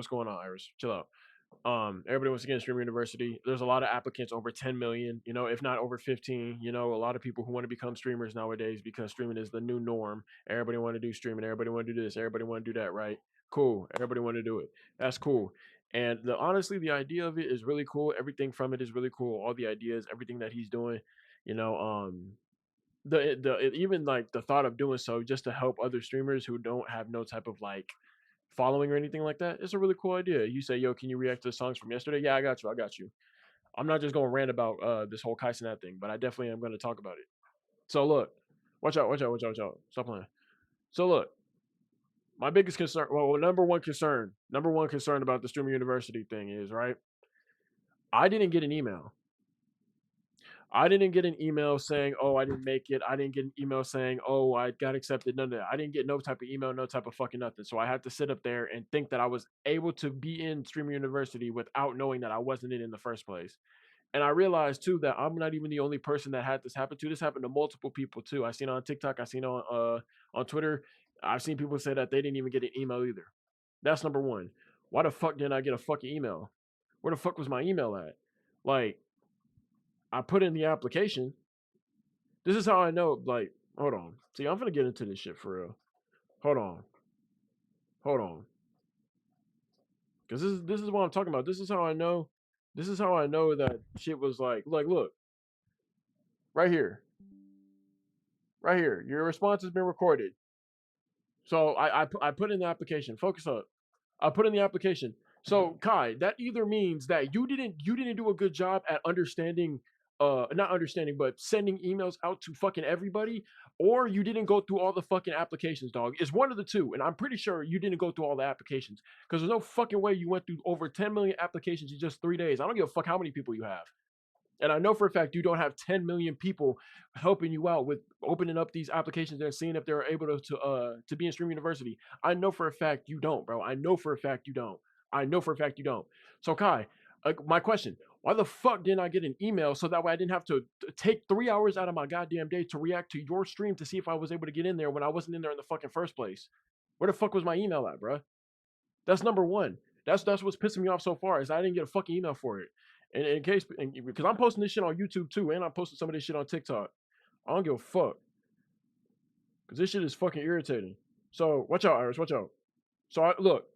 What's going on, Iris? Chill out. Everybody wants to get in Streamer University. There's a lot of applicants, over 10 million, if not over 15. A lot of people who want to become streamers nowadays because streaming is the new norm. Everybody want to do streaming. Everybody want to do this. Everybody want to do that, right? Cool. Everybody want to do it. That's cool. And honestly, the idea of it is really cool. Everything from it is really cool. All the ideas, everything that he's doing, you know, even like the thought of doing so just to help other streamers who don't have no type of like following or anything like that, it's a really cool idea. You say, yo, can you react to the songs from yesterday? Yeah, I got you. I got you. I'm not just gonna rant about this whole Kai Cenat thing, but I definitely am gonna talk about it. So look, watch out, watch out, watch out, watch out. Stop playing. So look, my biggest concern, well, number one concern about the Streamer University thing is, right, I didn't get an email. I didn't get an email saying, oh, I didn't make it. I didn't get an email saying, oh, I got accepted. None of that. I didn't get no type of email, no type of fucking nothing. So I had to sit up there and think that I was able to be in Streamer University without knowing that I wasn't in the first place. And I realized too that I'm not even the only person that had this happen to. This happened to multiple people too. I seen it on TikTok. I seen it on Twitter. I've seen people say that they didn't even get an email either. That's number one. Why the fuck didn't I get a fucking email? Where the fuck was my email at? Like, I put in the application. This is how I know. Like, hold on. See, I'm gonna get into this shit for real. Hold on. Hold on. Cause this is what I'm talking about. This is how I know. This is how I know that shit was like look, right here. Right here. Your response has been recorded. So I put in the application. Focus up. I put in the application. So Kai, that either means that you didn't do a good job at understanding, not understanding, but sending emails out to fucking everybody, or you didn't go through all the fucking applications, dog. It's one of the two, and I'm pretty sure you didn't go through all the applications because there's no fucking way you went through over 10 million applications in just 3 days. I don't give a fuck how many people you have. And I know for a fact you don't have 10 million people helping you out with opening up these applications and seeing if they're able to be in Stream University. I know for a fact you don't, bro. I know for a fact you don't. I know for a fact you don't. So Kai, my question: why the fuck didn't I get an email so that way I didn't have to take 3 hours out of my goddamn day to react to your stream to see if I was able to get in there when I wasn't in there in the fucking first place? Where the fuck was my email at, bro? That's number one. That's what's pissing me off so far is I didn't get a fucking email for it. And in case, because I'm posting this shit on YouTube too, and I'm posting some of this shit on TikTok. I don't give a fuck, because this shit is fucking irritating. So watch out, Iris. Watch out. So look.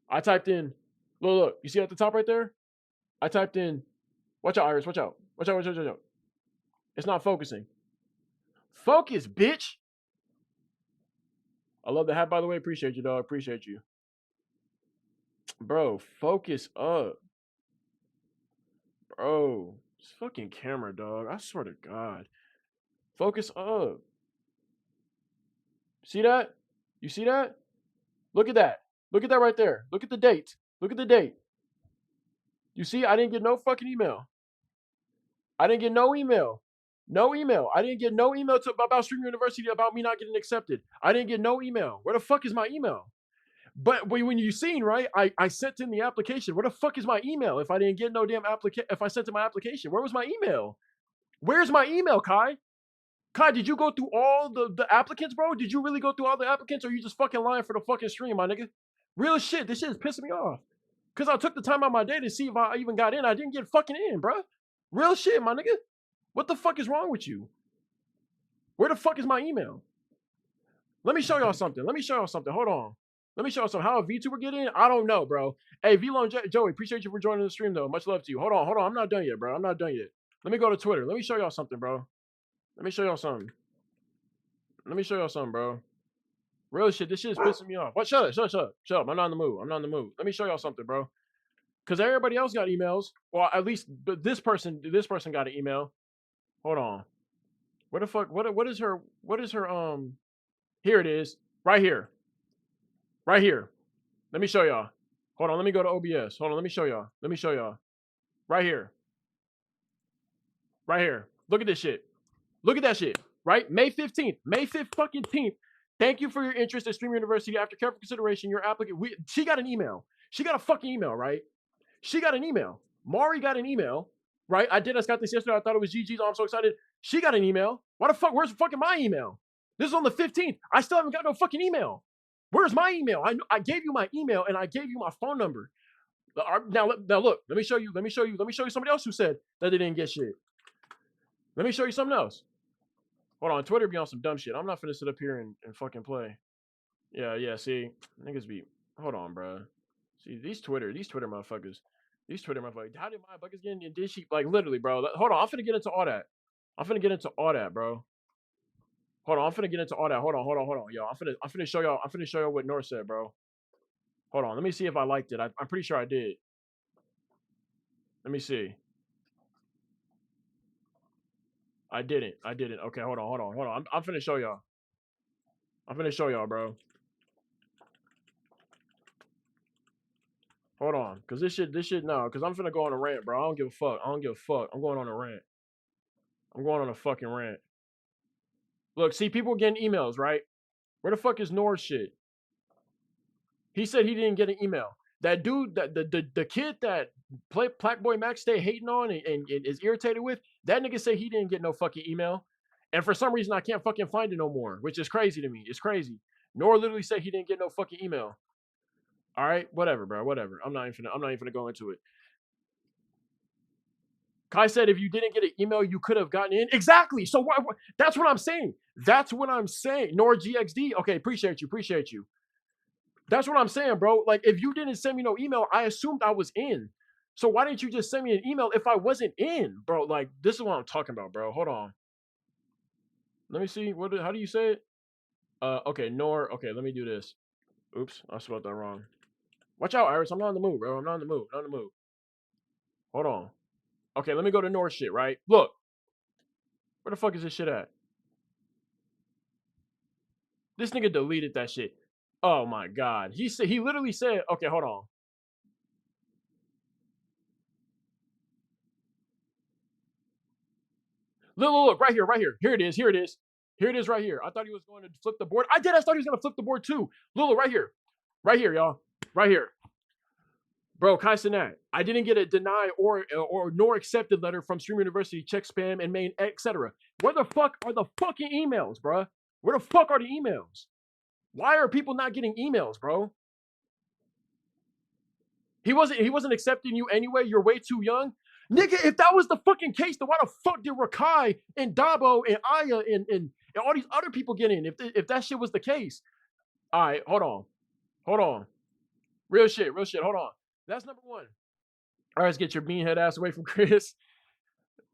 I typed in, look. You see at the top right there? I typed in, watch out, Iris. Watch out. Watch out. Watch out. Watch out. It's not focusing. Focus, bitch. I love the hat, by the way. Appreciate you, dog. Appreciate you. Bro, focus up. Bro, this fucking camera, dog. I swear to God. Focus up. See that? You see that? Look at that. Look at that right there. Look at the date. Look at the date. You see, I didn't get no fucking email. I didn't get no email. No email. I didn't get no email about Stream University about me not getting accepted. I didn't get no email. Where the fuck is my email? But when you seen, right, I sent in the application. Where the fuck is my email if I didn't get no damn application? If I sent in my application, where was my email? Where's my email, Kai? Kai, did you go through all the applicants, bro? Did you really go through all the applicants, or you just fucking lying for the fucking stream, my nigga? Real shit. This shit is pissing me off. Cause I took the time out of my day to see if I even got in. I didn't get fucking in, bro. Real shit, my nigga. What the fuck is wrong with you? Where the fuck is my email? Let me show y'all something. Let me show y'all something. Hold on. Let me show you something. How a VTuber get in? I don't know, bro. Hey, V-Long Joey, appreciate you for joining the stream, though. Much love to you. Hold on. I'm not done yet, bro. I'm not done yet. Let me go to Twitter. Let me show y'all something, bro. Let me show y'all something. Bro. Real shit. This shit is pissing me off. What? Shut up. I'm not in the mood. Let me show y'all something, bro. Because everybody else got emails. Well, at least this person got an email. Hold on. Where the fuck? What is her? Here it is. Right here. Let me show y'all. Hold on. Let me go to OBS. Hold on. Let me show y'all. Right here. Look at this shit. Look at that shit. Right? May 15th. May 5th fucking 10th. Thank you for your interest at Stream University. After careful consideration, your applicant. She got an email. She got a fucking email, right? She got an email. Mari got an email, right? I got this yesterday. I thought it was GG's. Oh, I'm so excited. She got an email. Why the fuck? Where's fucking my email? This is on the 15th. I still haven't got no fucking email. Where's my email? I gave you my email and I gave you my phone number. Now look, let me show you somebody else who said that they didn't get shit. Let me show you something else. Hold on, Twitter be on some dumb shit. I'm not finna sit up here and fucking play. Yeah, see, niggas be, hold on, bro. See, these Twitter motherfuckers. How did my buckets get in? Did she, like, literally, bro? Hold on, I'm finna get into all that. Bro. Hold on, I'm finna get into all that. Hold on. Yo, I'm finna show y'all what North said, bro. Hold on, let me see if I liked it. I'm pretty sure I did. Let me see. I didn't. Okay, hold on. I'm finna show y'all. Bro. Hold on, cause this shit, no, cause I'm finna go on a rant, bro. I don't give a fuck. I'm going on a rant. I'm going on a fucking rant. Look, see, people getting emails, right? Where the fuck is Nor's shit? He said he didn't get an email. That dude, the kid that Black Boy Max stay hating on and is irritated with, that nigga say he didn't get no fucking email. And for some reason, I can't fucking find it no more, which is crazy to me. It's crazy. Nor literally said he didn't get no fucking email. All right, whatever, bro. Whatever. I'm not even gonna go into it. Kai said if you didn't get an email, you could have gotten in. Exactly. So that's what I'm saying. Nor GXD. Okay, appreciate you. That's what I'm saying, bro. Like, if you didn't send me no email, I assumed I was in. So why didn't you just send me an email if I wasn't in, bro? Like, this is what I'm talking about, bro. Hold on. Let me see. How do you say it? Okay, okay, let me do this. Oops, I spelled that wrong. Watch out, Iris. I'm not in the mood, bro. I'm not in the mood. Hold on. Okay, let me go to Nor shit, right? Look. Where the fuck is this shit at? This nigga deleted that shit. Oh my god. He literally said, okay, hold on. Look, right here. Here it is right here. I thought he was going to flip the board. I thought he was going to flip the board too. Look, right here, y'all. Right here. Bro, Kai Sinat, I didn't get a deny or nor accepted letter from Stream University. Check spam and main, etc. Where the fuck are the fucking emails, bro? Where the fuck are the emails? Why are people not getting emails, bro? He wasn't accepting you anyway. You're way too young. Nigga, if that was the fucking case, then why the fuck did Rakai and Dabo and Aya and all these other people get in? If that shit was the case. All right, hold on. Real shit. Hold on. That's number one. All right, let's get your beanhead ass away from Chris.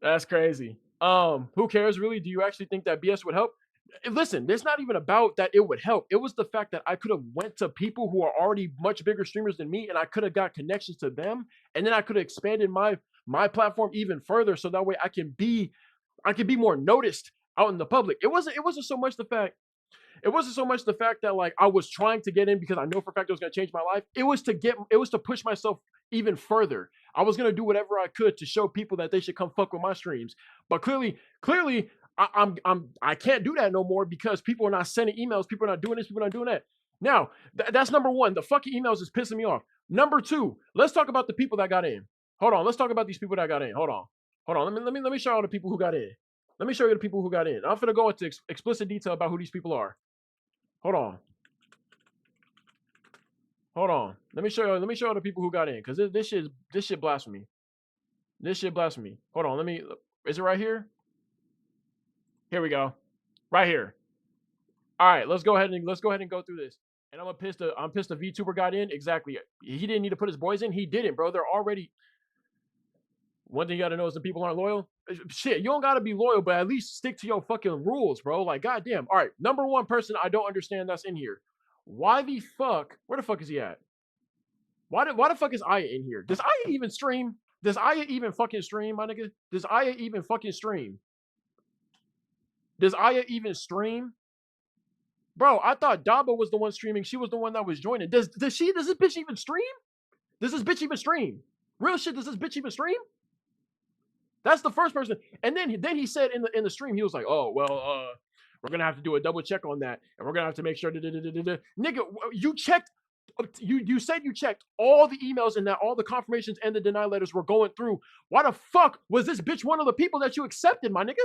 That's crazy. Who cares really? Do you actually think that BS would help? Listen, it's not even about that it would help. It was the fact that I could have went to people who are already much bigger streamers than me, and I could have got connections to them, and then I could have expanded my platform even further, so that way I can be more noticed out in the public. It wasn't so much the fact that like I was trying to get in because I know for a fact it was gonna change my life. It was to push myself even further. I was gonna do whatever I could to show people that they should come fuck with my streams. But clearly, I can't do that no more because people are not sending emails. People are not doing this. People are not doing that. Now, that's number one. The fucking emails is pissing me off. Number two, let's talk about the people that got in. Hold on. Let's talk about these people that got in. Hold on. Let me show you the people who got in. Let me show you the people who got in. I'm gonna go into explicit detail about who these people are. Hold on. Let me show you the people who got in because this shit blasphemy. Hold on. Is it right here? Here we go. Right here. All right, let's go ahead and go through this. And I'm pissed the VTuber got in. Exactly. He didn't need to put his boys in. He didn't, bro. They're already. One thing you gotta know is that people aren't loyal. Shit, you don't gotta be loyal, but at least stick to your fucking rules, bro. Like, goddamn. All right, number one person I don't understand that's in here. Why the fuck? Where the fuck is he at? Why the fuck is Aya in here? Does Aya even stream? Does Aya even fucking stream, my nigga? Does Aya even fucking stream? Does Aya even stream? Bro, I thought Daba was the one streaming. She was the one that was joining. Does this bitch even stream? Does this bitch even stream? Real shit, does this bitch even stream? That's the first person. And then he said in the stream, he was like, oh, well, we're gonna have to do a double check on that, and we're gonna have to make sure. Nigga, you checked. You said you checked all the emails and that all the confirmations and the deny letters were going through. Why the fuck was this bitch one of the people that you accepted, my nigga?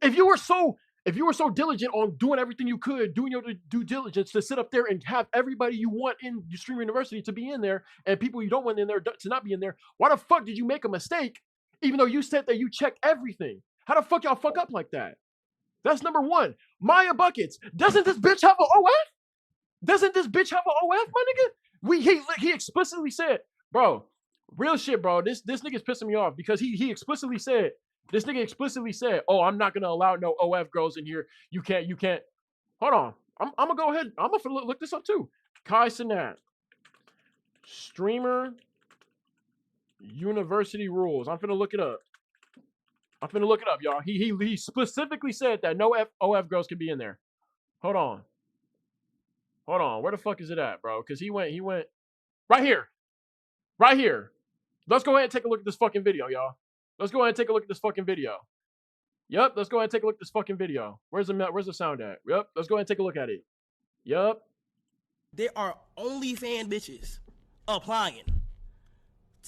If you were so if you were so diligent on doing everything you could, doing your due diligence to sit up there and have everybody you want in your streamer university to be in there and people you don't want in there to not be in there, why the fuck did you make a mistake even though you said that you checked everything? How the fuck y'all fuck up like that? That's number one. Maya Buckets. Doesn't this bitch have an OF? Doesn't this bitch have an OF, my nigga? He explicitly said, bro, real shit, bro. This nigga's pissing me off because he explicitly said, this nigga explicitly said, oh, I'm not gonna allow no OF girls in here. You can't. Hold on. I'm gonna go ahead. I'm gonna look this up too. Kai Cenat. Streamer University rules. I'm finna look it up. Y'all. He specifically said that no OF girls can be in there. Hold on. Where the fuck is it at, bro? Because he went right here. Let's go ahead and take a look at this fucking video, y'all. Let's go ahead and take a look at this fucking video. Yep, let's go ahead and take a look at this fucking video. Where's the sound at? Yep, let's go ahead and take a look at it. Yep. There are OnlyFans bitches applying,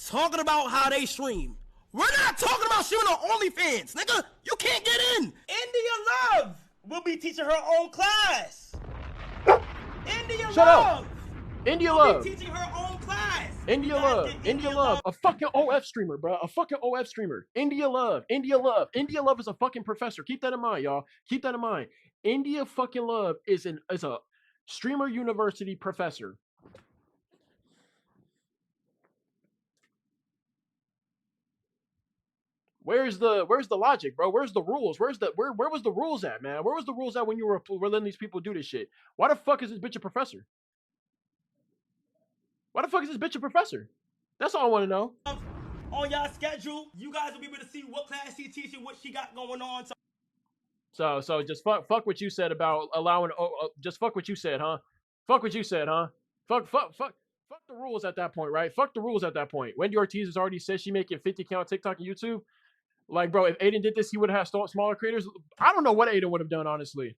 talking about how they stream. We're not talking about streaming on OnlyFans, nigga. You can't get in. India Love will be teaching her own class. India Love. India Love. Be teaching her own class. India Love. A fucking OF streamer, bro. A fucking OF streamer. India Love is a fucking professor. Keep that in mind, y'all. Keep that in mind. India fucking Love is a streamer university professor. Where's the logic, bro? Where's the rules? Where was the rules at, man? Where was the rules at when you were letting these people do this shit? Why the fuck is this bitch a professor? Why the fuck is this bitch a professor? That's all I want to know. On y'all schedule, you guys will be able to see what class she's teaching, what she got going on. So just fuck what you said about allowing. Just fuck what you said, huh? Fuck what you said, huh? Fuck the rules at that point, right? Fuck the rules at that point. Wendy Ortiz has already said she making 50K on TikTok and YouTube. Like, bro, if Aiden did this, he would have smaller creators. I don't know what Aiden would have done, honestly.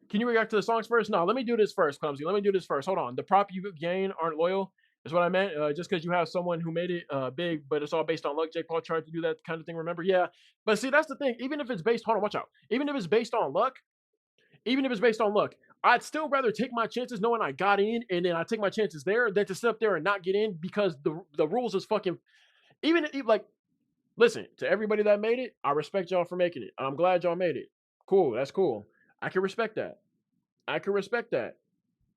Can you react to the songs first? No, let me do this first, Clumsy. Let me do this first. Hold on. The prop you gain aren't loyal is what I meant. Just because you have someone who made it big, but it's all based on luck. Jake Paul tried to do that kind of thing, remember? Yeah. But see, that's the thing. Even if it's based, hold on, watch out. Even if it's based on luck, I'd still rather take my chances knowing I got in and then I take my chances there than to sit up there and not get in because the rules is fucking, even like, listen, to everybody that made it, I respect y'all for making it. I'm glad y'all made it. Cool. That's cool. I can respect that.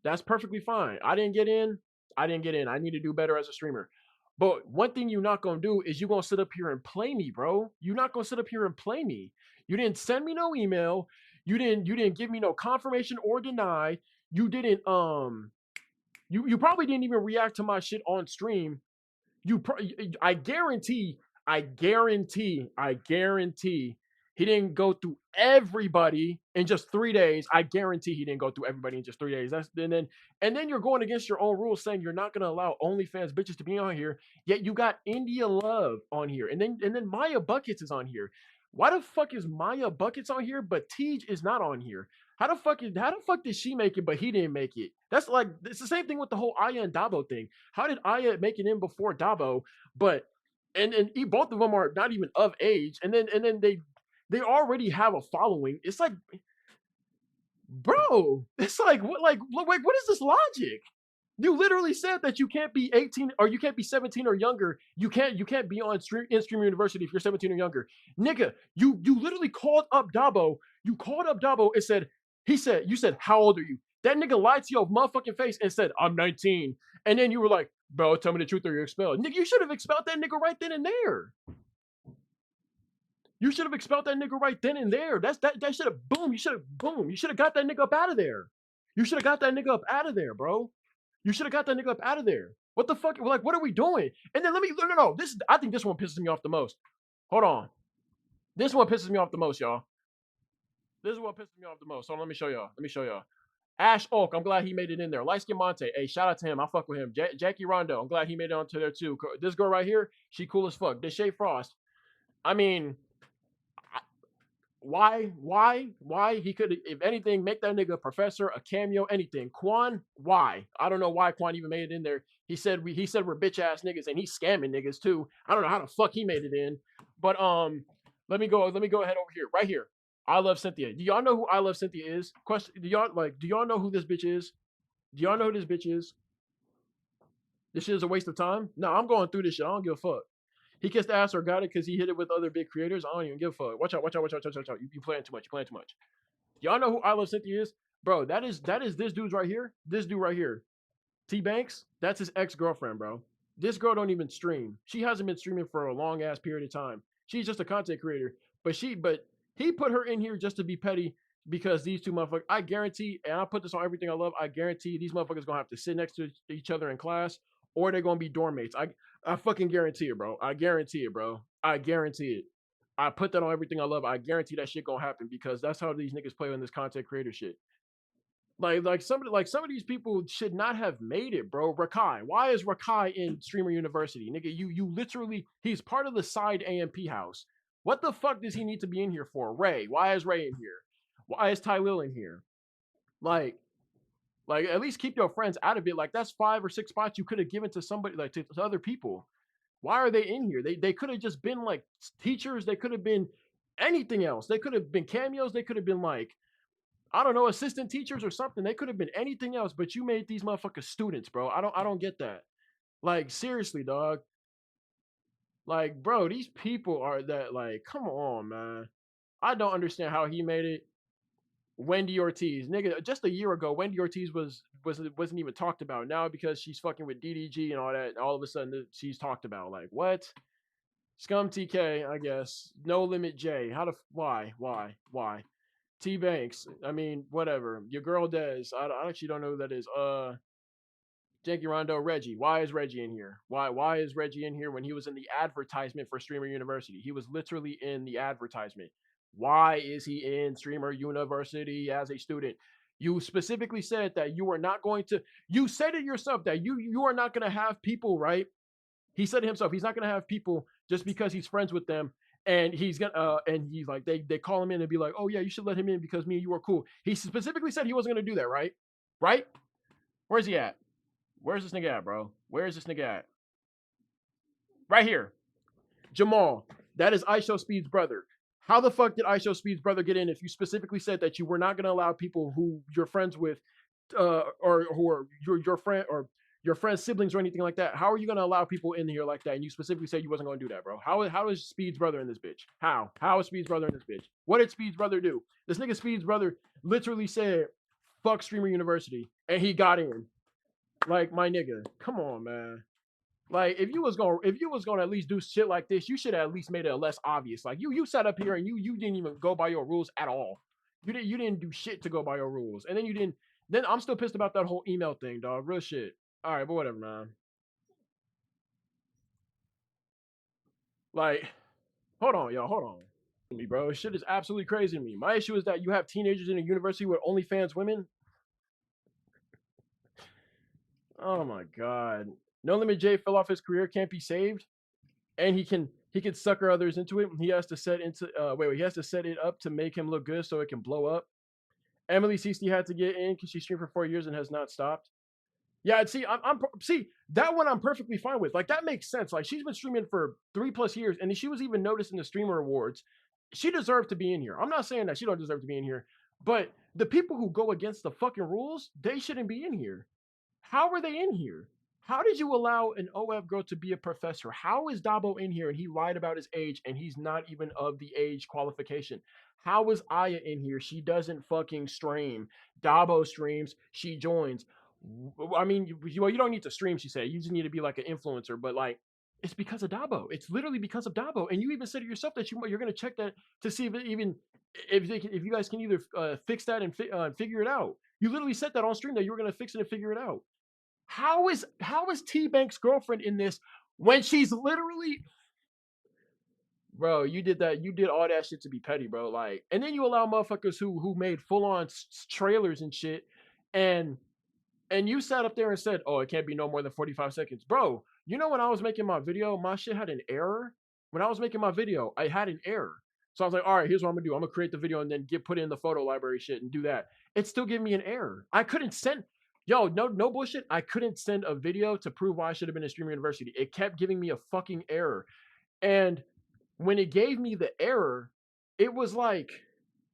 That's perfectly fine. I didn't get in. I need to do better as a streamer. But one thing you're not going to do is you're going to sit up here and play me, bro. You're not going to sit up here and play me. You didn't send me no email. You didn't give me no confirmation or deny. You didn't you probably didn't even react to my shit on stream. I guarantee he didn't go through everybody in just 3 days. I guarantee he didn't go through everybody in just 3 days. And then you're going against your own rules, saying you're not going to allow OnlyFans bitches to be on here. Yet you got India Love on here, and then Maya Buckets is on here. Why the fuck is Maya Buckets on here, but Tej is not on here? How the fuck did she make it, but he didn't make it? That's like, it's the same thing with the whole Aya and Dabo thing. How did Aya make it in before Dabo? But and both of them are not even of age, and then they already have a following. It's like, bro, it's like what is this logic? You literally said that you can't be 18 or you can't be 17 or younger. You can't be on stream university if you're 17 or younger. Nigga, you literally called up Dabo. You called up Dabo and said, you said, how old are you? That nigga lied to your motherfucking face and said, I'm 19. And then you were like, bro, tell me the truth or you're expelled. Nigga, you should have expelled that nigga right then and there. You should have expelled that nigga right then and there. That should have boom. You should have got that nigga up out of there. You should have got that nigga up out of there, bro. You should have got that nigga up out of there. What the fuck? Like, what are we doing? And then no. I think this one pisses me off the most. Hold on. This one pisses me off the most, y'all. This is what pisses me off the most. So let me show y'all. Ash Oak, I'm glad he made it in there. Light Skin Monte, hey, shout out to him. I fuck with him. Jackie Rondo, I'm glad he made it onto there too. This girl right here, she cool as fuck. Deshae Frost. I mean, why he could, if anything, make that nigga a professor, a cameo, anything. Quan, why? I don't know why Quan even made it in there. He said we're bitch ass niggas and he's scamming niggas too. I don't know how the fuck he made it in. But let me go ahead over here. Right here. I love Cynthia. Do y'all know who I love Cynthia is? Question. Do y'all know who this bitch is? Do y'all know who this bitch is? This shit is a waste of time. No, I'm going through this shit. I don't give a fuck. He kissed the ass or got it because he hit it with other big creators. I don't even give a fuck. Watch out, watch out, watch out, watch out. You playing too much. You playing too much. Y'all know who I love Cynthia is? Bro, that is this dude's right here. This dude right here. T Banks, that's his ex-girlfriend, bro. This girl don't even stream. She hasn't been streaming for a long ass period of time. She's just a content creator. But he put her in here just to be petty because these two motherfuckers, I guarantee, and I put this on everything I love, I guarantee these motherfuckers gonna have to sit next to each other in class or they're gonna be dorm mates. I fucking guarantee it, bro. I guarantee it, bro. I guarantee it. I put that on everything I love. I guarantee that shit gonna happen because that's how these niggas play on this content creator shit. Some of these people should not have made it, bro. Rakai, why is Rakai in Streamer University, nigga? You literally, he's part of the side AMP house. What the fuck does he need to be in here for? Ray, why is Ray in here? Why is Tylil in here? Like, at least keep your friends out of it. Like that's 5 or 6 spots you could have given to somebody, like to other people. Why are they in here? They could have just been like teachers. They could have been anything else. They could have been cameos. They could have been like, I don't know, assistant teachers or something. They could have been anything else, but you made these motherfuckers students, bro. I don't get that. Like seriously, dog. Like, bro, these people are that like, come on, man. I don't understand how he made it. Wendy Ortiz, nigga, just a year ago, Wendy Ortiz wasn't even talked about. Now because she's fucking with DDG and all that, all of a sudden she's talked about. Like what? Scum TK, I guess. No Limit J. How the why? T Banks. I mean, whatever. Your girl Des. I actually don't know who that is. Janky Rondo Reggie. Why is Reggie in here? Why is Reggie in here when he was in the advertisement for Streamer University? He was literally in the advertisement. Why is he in Streamer University as a student? You specifically said that you are not going to. You said it yourself that you are not going to have people, right? He said it himself. He's not going to have people just because he's friends with them and he's gonna and he's like they call him in and be like, oh yeah, you should let him in because me and you are cool. He specifically said he wasn't gonna do that, right? Right? Where's he at? Where's this nigga at, bro? Where's this nigga at? Right here. Jamal. That is ISO Speed's brother. How the fuck did ISO Speed's brother get in if you specifically said that you were not gonna allow people who you're friends with or who are your friend or your friend's siblings or anything like that? How are you gonna allow people in here like that? And you specifically said you wasn't gonna do that, bro. How is Speed's brother in this bitch? How is Speed's brother in this bitch? What did Speed's brother do? This nigga Speed's brother literally said, "Fuck Streamer University," and he got in. Like my nigga, come on, man. Like if you was gonna at least do shit like this, you should have at least made it less obvious. Like you sat up here and you didn't even go by your rules at all. You didn't do shit to go by your rules, and then you didn't. Then I'm still pissed about that whole email thing, dog. Real shit. All right, but whatever, man. Like, hold on, y'all, hold on. Me, bro, shit is absolutely crazy to me. My issue is that you have teenagers in a university with OnlyFans women. Oh my god. No Limit J fell off his career, can't be saved, and he can sucker others into it. He has to set into he has to set it up to make him look good so it can blow up. Emily Ceesty had to get in because she streamed for 4 years and has not stopped. Yeah, see, see that one I'm perfectly fine with. Like that makes sense. Like she's been streaming for 3+ years, and she was even noticed in the streamer awards. She deserved to be in here. I'm not saying that she don't deserve to be in here, but the people who go against the fucking rules, they shouldn't be in here. How are they in here? How did you allow an OF girl to be a professor? How is Dabo in here and he lied about his age and he's not even of the age qualification? How is Aya in here? She doesn't fucking stream. Dabo streams. She joins. I mean, you don't need to stream, she said. You just need to be like an influencer. But like, it's because of Dabo. It's literally because of Dabo. And you even said it yourself that you're going to check that to see if it even if you guys can either fix that and figure it out. You literally said that on stream that you were going to fix it and figure it out. How is T Bank's girlfriend in this when she's literally, bro? You did that. You did all that shit to be petty, bro. Like, and then you allow motherfuckers who made full on trailers and shit, and you sat up there and said, "Oh, it can't be no more than 45 seconds, bro." You know when I was making my video, my shit had an error. When I was making my video, I had an error. So I was like, all right, here's what I'm gonna do. I'm gonna create the video and then put it in the photo library shit and do that. It still gave me an error. I couldn't send. Yo, no bullshit. I couldn't send a video to prove why I should have been in Streamer University. It kept giving me a fucking error. And when it gave me the error, it was like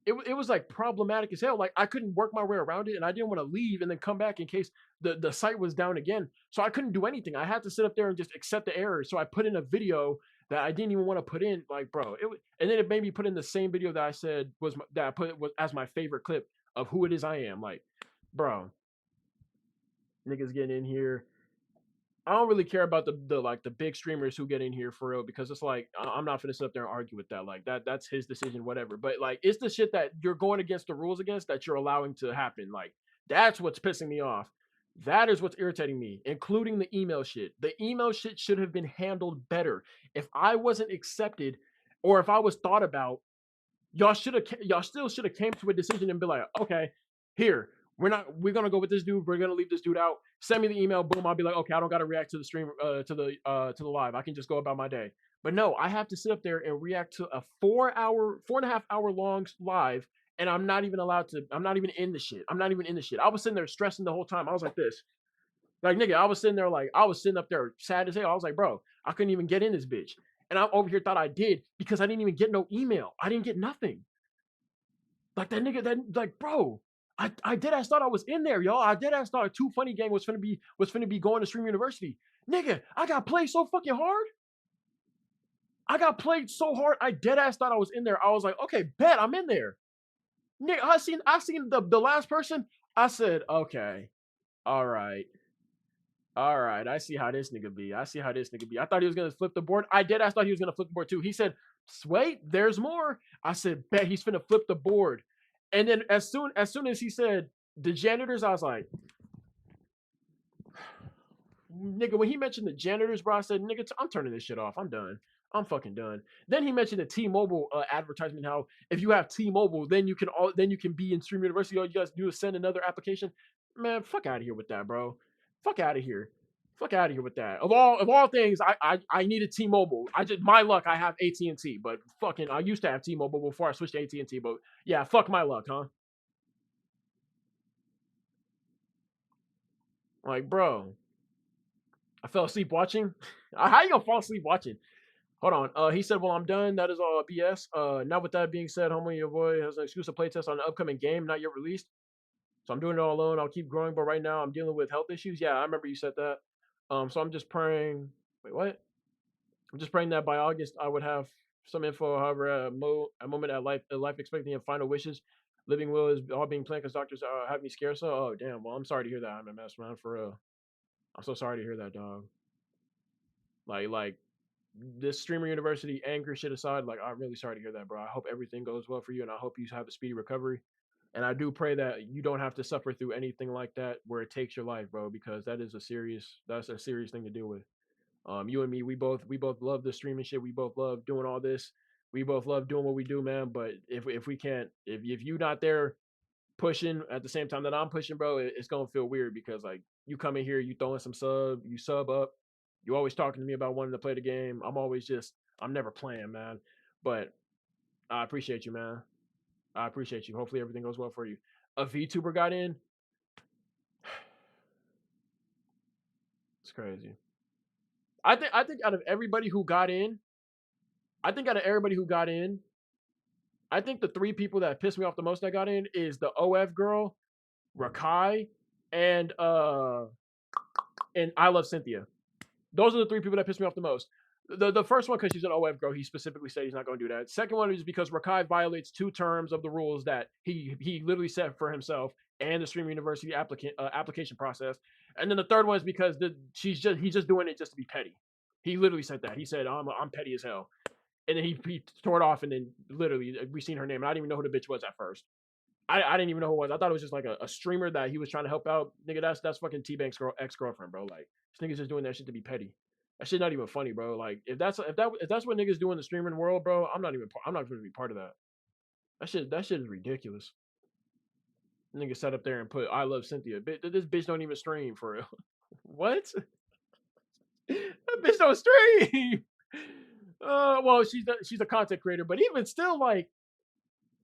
it was like problematic as hell. Like I couldn't work my way around it, and I didn't want to leave and then come back in case the site was down again. So I couldn't do anything. I had to sit up there and just accept the error. So I put in a video that I didn't even want to put in. Like, bro, and then it made me put in the same video that I said that I put was as my favorite clip of who it is I am. Like, bro, niggas getting in here. I don't really care about the like the big streamers who get in here for real because it's like I'm not gonna sit up there and argue with that. Like that's his decision, whatever. But like it's the shit that you're going against the rules against that you're allowing to happen. Like that's what's pissing me off. That is what's irritating me, including the email shit. The email shit should have been handled better. If I wasn't accepted or if I was thought about, y'all still should have came to a decision and be like, okay, here, we're gonna go with this dude, we're gonna leave this dude out. Send me the email, boom, I'll be like, okay, I don't gotta react to the stream to the live. I can just go about my day. But no, I have to sit up there and react to a 4.5 hour long live, and I'm not even allowed to, I'm not even in the shit. I'm not even in the shit. I was sitting there stressing the whole time. I was like this. Like nigga, I was sitting up there sad as hell. I was like, bro, I couldn't even get in this bitch. And I'm over here thought I did because I didn't even get no email. I didn't get nothing. Like that nigga, that like, bro, I did ass thought I was in there, y'all. I did ass thought Too Funny Gang was finna be going to Stream University. Nigga, I got played so fucking hard. I got played so hard. I dead ass thought I was in there. I was like, okay, bet I'm in there. Nigga, I seen the last person. I said, okay, all right. All right, I see how this nigga be. I see how this nigga be. I thought he was gonna flip the board. I did. I thought he was gonna flip the board too. He said, "Wait, there's more." I said, "Bet he's finna flip the board." And then as soon as he said the janitors, I was like, "Nigga." When he mentioned the janitors, bro, I said, "Nigga, I'm turning this shit off. I'm done. I'm fucking done." Then he mentioned the T-Mobile advertisement. How if you have T-Mobile, then you can be in Stream University. All you guys do is send another application. Man, fuck out of here with that, bro. Fuck out of here. Fuck out of here with that. Of all things, I needed T-Mobile. I just my luck. I have AT&T, but fucking I used to have T-Mobile before I switched to AT&T. But yeah, fuck my luck, huh? Like, bro, I fell asleep watching. How you gonna fall asleep watching? Hold on. He said, "Well, I'm done. That is all BS." Now with that being said, homie, your boy has an exclusive playtest on an upcoming game not yet released. So I'm doing it all alone. I'll keep growing, but right now I'm dealing with health issues. Yeah, I remember you said that. So I'm just praying. Wait, what? I'm just praying that by August I would have some info. However, a moment at life expecting and final wishes. Living will is all being planned because doctors have me scared. So, oh damn. Well, I'm sorry to hear that. I'm a mess, man. For real. I'm so sorry to hear that, dog. Like this streamer university anger shit aside, like I'm really sorry to hear that, bro. I hope everything goes well for you, and I hope you have a speedy recovery. And I do pray that you don't have to suffer through anything like that where it takes your life, bro, because that's a serious thing to deal with. You and me, we both love the streaming shit. We both love doing all this. We both love doing what we do, man. But if we can't, if you not there pushing at the same time that I'm pushing, bro, it's gonna feel weird because like you come in here, you throwing some you sub up, you always talking to me about wanting to play the game. I'm never playing, man. But I appreciate you, man. I appreciate you. Hopefully everything goes well for you. A VTuber got in. It's crazy. I think out of everybody who got in, I think out of everybody who got in, I think the three people that pissed me off the most that got in is the OF girl, Rakai, and I love Cynthia. Those are the three people that pissed me off the most. The first one because she's an OF girl, he specifically said he's not going to do that. Second one is because Rakai violates two terms of the rules that he literally set for himself and the Stream University application process. And then the third one is because he's just doing it just to be petty. He literally said that. He said I'm petty as hell, and then he tore it off, and then literally we seen her name, and I didn't even know who the bitch was at first. I didn't even know who it was. I thought it was just like a streamer that he was trying to help out. Nigga, that's fucking T Bank's ex girlfriend, bro. Like this nigga's just doing that shit to be petty. That shit not even funny, bro. Like if that's what niggas do in the streaming world, bro, I'm not going to be part of that. That shit is ridiculous. Nigga sat up there and put I love Cynthia. This bitch don't even stream for real. What? That bitch don't stream. Well, she's a content creator, but even still, like,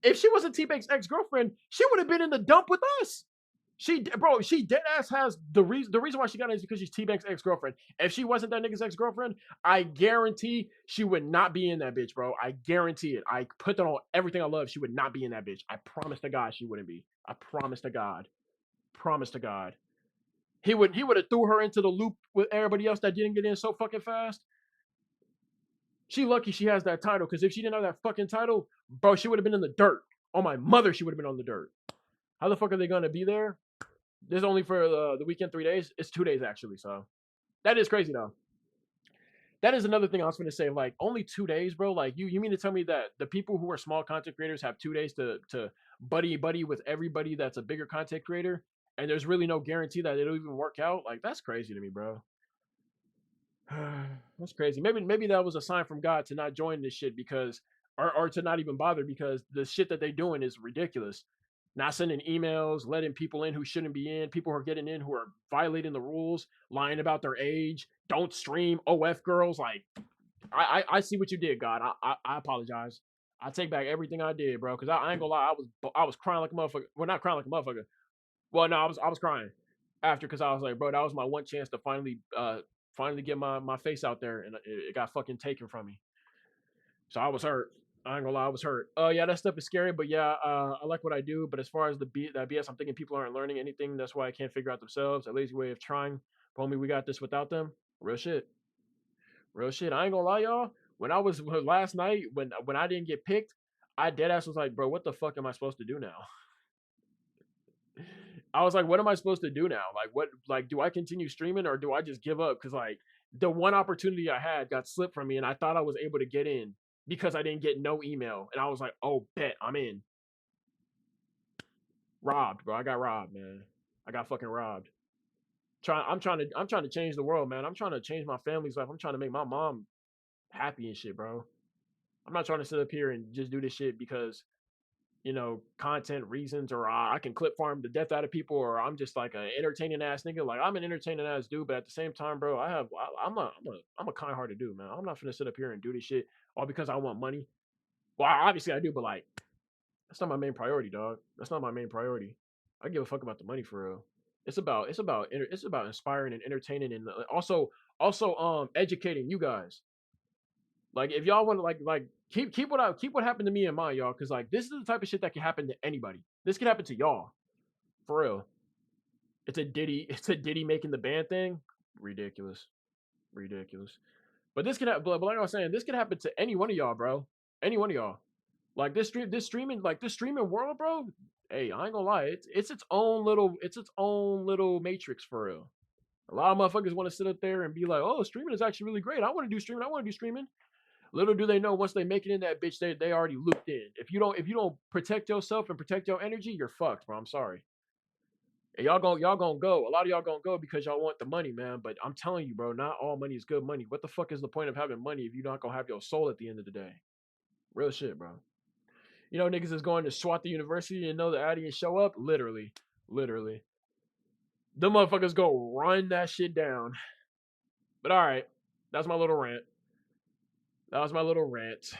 if she wasn't T Bank's ex girlfriend, she would have been in the dump with us. She dead ass has the reason why she got it is because she's T-Bank's ex-girlfriend. If she wasn't that nigga's ex-girlfriend, I guarantee she would not be in that bitch, bro. I guarantee it. I put that on everything I love. She would not be in that bitch. I promise to God she wouldn't be. I promise to God. Promise to God. He would have threw her into the loop with everybody else that didn't get in so fucking fast. She lucky she has that title, because if she didn't have that fucking title, bro, she would have been in the dirt. On my mother, she would have been on the dirt. How the fuck are they gonna be there? This is only for the weekend, 3 days. It's 2 days actually. So that is crazy though. That is another thing I was gonna say. Like only 2 days, bro. Like you mean to tell me that the people who are small content creators have 2 days to buddy with everybody that's a bigger content creator, and there's really no guarantee that it'll even work out? Like that's crazy to me, bro. That's crazy. Maybe that was a sign from God to not join this shit, because or to not even bother, because the shit that they doing is ridiculous. Not sending emails, letting people in who shouldn't be in, people who are getting in who are violating the rules, lying about their age, don't stream, OF girls. Like I see what you did, God. I apologize. I take back everything I did, bro. Because I ain't gonna lie, I was crying like a motherfucker. Well, not crying like a motherfucker. Well, no, I was crying after, because I was like, bro, that was my one chance to finally get my face out there, and it got fucking taken from me. So I was hurt. I ain't gonna lie, I was hurt. Yeah, that stuff is scary, but yeah, I like what I do. But as far as that BS, I'm thinking people aren't learning anything. That's why I can't figure out themselves. A lazy way of trying. But homie, we got this without them. Real shit. Real shit. I ain't gonna lie, y'all. When I was last night, when I didn't get picked, I dead ass was like, bro, what the fuck am I supposed to do now? I was like, what am I supposed to do now? Like, what? Like, do I continue streaming, or do I just give up? Because like the one opportunity I had got slipped from me, and I thought I was able to get in because I didn't get no email, and I was like, oh, bet I'm in. Robbed, bro. I got robbed, man. I got fucking robbed. I'm trying to change the world, man. I'm trying to change my family's life. I'm trying to make my mom happy and shit, bro. I'm not trying to sit up here and just do this shit because content reasons, or I can clip farm the death out of people, or I'm just like an entertaining ass nigga. Like I'm an entertaining ass dude, but at the same time, bro, I'm a kind hearted dude, man. I'm not gonna sit up here and do this shit all because I want money. Well, obviously I do, but like that's not my main priority, dog. That's not my main priority. I give a fuck about the money for real. It's about inspiring and entertaining, and also educating you guys. Like if y'all want to keep what happened to me in mind, y'all, because like this is the type of shit that can happen to anybody. This could happen to y'all, for real. It's a Diddy. It's a Diddy making the band thing. Ridiculous, ridiculous. But but like I was saying, this could happen to any one of y'all, bro. Any one of y'all. Like this streaming world, bro. Hey, I ain't gonna lie. It's its own little matrix, for real. A lot of motherfuckers want to sit up there and be like, "Oh, streaming is actually really great. I want to do streaming. I want to do streaming." Little do they know, once they make it in that bitch, they already looped in. If you don't protect yourself and protect your energy, you're fucked, bro. I'm sorry. And y'all gonna go. A lot of y'all gonna go because y'all want the money, man. But I'm telling you, bro, not all money is good money. What the fuck is the point of having money if you're not gonna have your soul at the end of the day? Real shit, bro. Niggas is going to SWAT the university and know the Addy and show up. Literally, literally. The motherfuckers go run that shit down. But all right, that's my little rant. That was my little rant.